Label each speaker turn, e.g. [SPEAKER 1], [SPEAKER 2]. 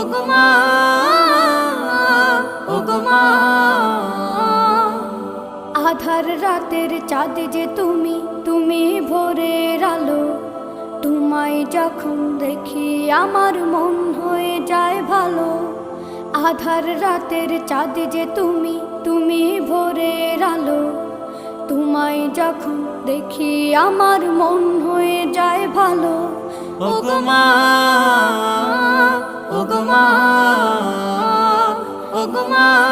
[SPEAKER 1] ওগো মা, ওগো মা। আধার রাতের চাঁদ যে তুমি, তুমি ভোরের আলো। তোমায় যখন দেখি আমার মন হয়ে যায় ভালো। আধার রাতের চাঁদ যে তুমি, তুমি ভোরের আলো। তোমায় যখন দেখি আমার মন হয়ে যায় ভালো। ওগো মা, ওগো মা, ওগো মা।